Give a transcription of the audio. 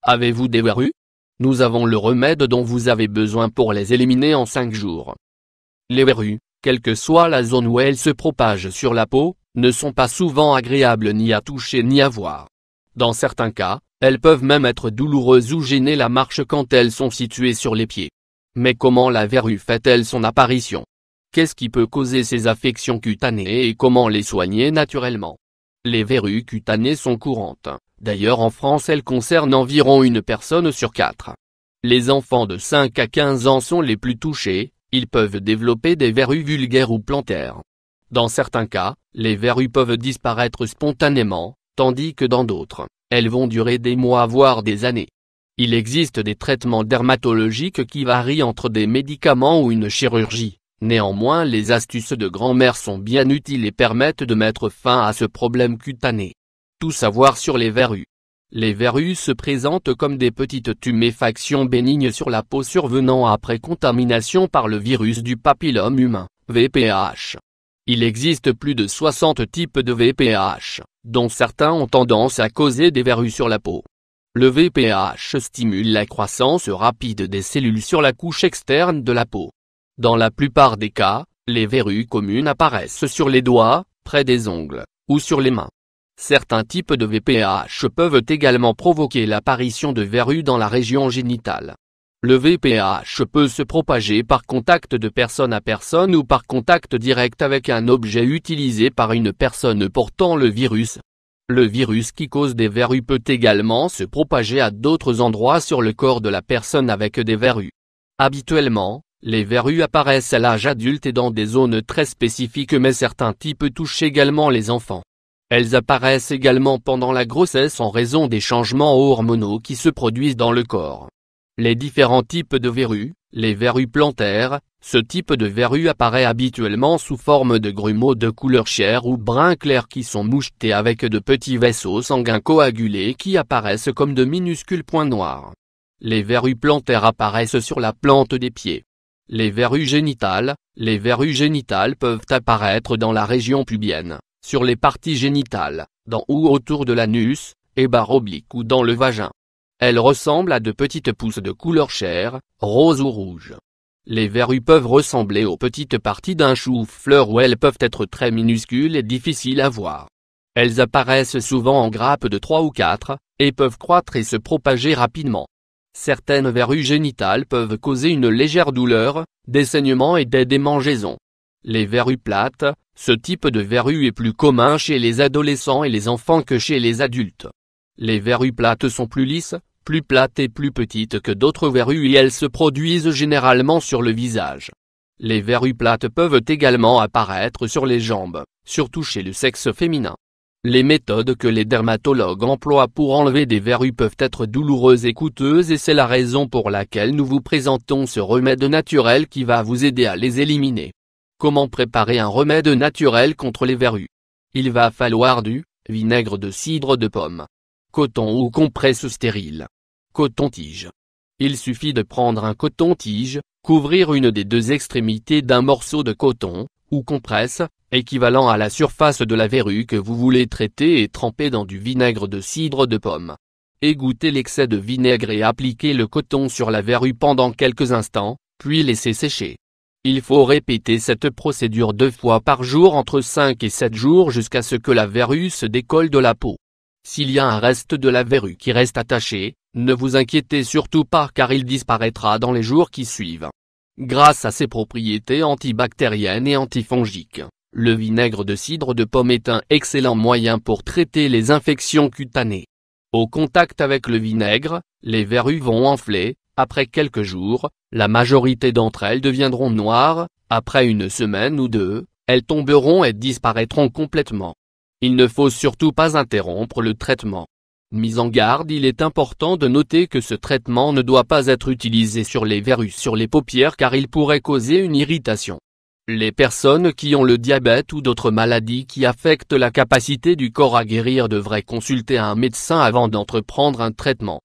Avez-vous des verrues? Nous avons le remède dont vous avez besoin pour les éliminer en 5 jours. Les verrues, quelle que soit la zone où elles se propagent sur la peau, ne sont pas souvent agréables ni à toucher ni à voir. Dans certains cas, elles peuvent même être douloureuses ou gêner la marche quand elles sont situées sur les pieds. Mais comment la verrue fait-elle son apparition? Qu'est-ce qui peut causer ces affections cutanées et comment les soigner naturellement? Les verrues cutanées sont courantes, d'ailleurs en France elles concernent environ une personne sur 4. Les enfants de 5 à 15 ans sont les plus touchés, ils peuvent développer des verrues vulgaires ou plantaires. Dans certains cas, les verrues peuvent disparaître spontanément, tandis que dans d'autres, elles vont durer des mois voire des années. Il existe des traitements dermatologiques qui varient entre des médicaments ou une chirurgie. Néanmoins les astuces de grand-mère sont bien utiles et permettent de mettre fin à ce problème cutané. Tout savoir sur les verrues. Les verrues se présentent comme des petites tuméfactions bénignes sur la peau survenant après contamination par le virus du papillome humain, VPH. Il existe plus de 60 types de VPH, dont certains ont tendance à causer des verrues sur la peau. Le VPH stimule la croissance rapide des cellules sur la couche externe de la peau. Dans la plupart des cas, les verrues communes apparaissent sur les doigts, près des ongles, ou sur les mains. Certains types de VPH peuvent également provoquer l'apparition de verrues dans la région génitale. Le VPH peut se propager par contact de personne à personne ou par contact direct avec un objet utilisé par une personne portant le virus. Le virus qui cause des verrues peut également se propager à d'autres endroits sur le corps de la personne avec des verrues. Habituellement, les verrues apparaissent à l'âge adulte et dans des zones très spécifiques mais certains types touchent également les enfants. Elles apparaissent également pendant la grossesse en raison des changements hormonaux qui se produisent dans le corps. Les différents types de verrues, les verrues plantaires, ce type de verrue apparaît habituellement sous forme de grumeaux de couleur chair ou brun clair qui sont mouchetés avec de petits vaisseaux sanguins coagulés qui apparaissent comme de minuscules points noirs. Les verrues plantaires apparaissent sur la plante des pieds. Les verrues génitales peuvent apparaître dans la région pubienne, sur les parties génitales, dans ou autour de l'anus, et barre oblique ou dans le vagin. Elles ressemblent à de petites pousses de couleur chair, rose ou rouge. Les verrues peuvent ressembler aux petites parties d'un chou-fleur ou elles peuvent être très minuscules et difficiles à voir. Elles apparaissent souvent en grappes de 3 ou 4, et peuvent croître et se propager rapidement. Certaines verrues génitales peuvent causer une légère douleur, des saignements et des démangeaisons. Les verrues plates, ce type de verrue est plus commun chez les adolescents et les enfants que chez les adultes. Les verrues plates sont plus lisses, plus plates et plus petites que d'autres verrues et elles se produisent généralement sur le visage. Les verrues plates peuvent également apparaître sur les jambes, surtout chez le sexe féminin. Les méthodes que les dermatologues emploient pour enlever des verrues peuvent être douloureuses et coûteuses et c'est la raison pour laquelle nous vous présentons ce remède naturel qui va vous aider à les éliminer. Comment préparer un remède naturel contre les verrues? Il va falloir du vinaigre de cidre de pomme, coton ou compresse stérile, coton-tige. Il suffit de prendre un coton-tige, couvrir une des deux extrémités d'un morceau de coton, ou compresse, équivalent à la surface de la verrue que vous voulez traiter et tremper dans du vinaigre de cidre de pomme. Égouttez l'excès de vinaigre et appliquez le coton sur la verrue pendant quelques instants, puis laissez sécher. Il faut répéter cette procédure 2 fois par jour entre 5 et 7 jours jusqu'à ce que la verrue se décolle de la peau. S'il y a un reste de la verrue qui reste attaché, ne vous inquiétez surtout pas car il disparaîtra dans les jours qui suivent. Grâce à ses propriétés antibactériennes et antifongiques, le vinaigre de cidre de pomme est un excellent moyen pour traiter les infections cutanées. Au contact avec le vinaigre, les verrues vont enfler, après quelques jours, la majorité d'entre elles deviendront noires, après une semaine ou 2, elles tomberont et disparaîtront complètement. Il ne faut surtout pas interrompre le traitement. Mise en garde, il est important de noter que ce traitement ne doit pas être utilisé sur les verrues sur les paupières car il pourrait causer une irritation. Les personnes qui ont le diabète ou d'autres maladies qui affectent la capacité du corps à guérir devraient consulter un médecin avant d'entreprendre un traitement.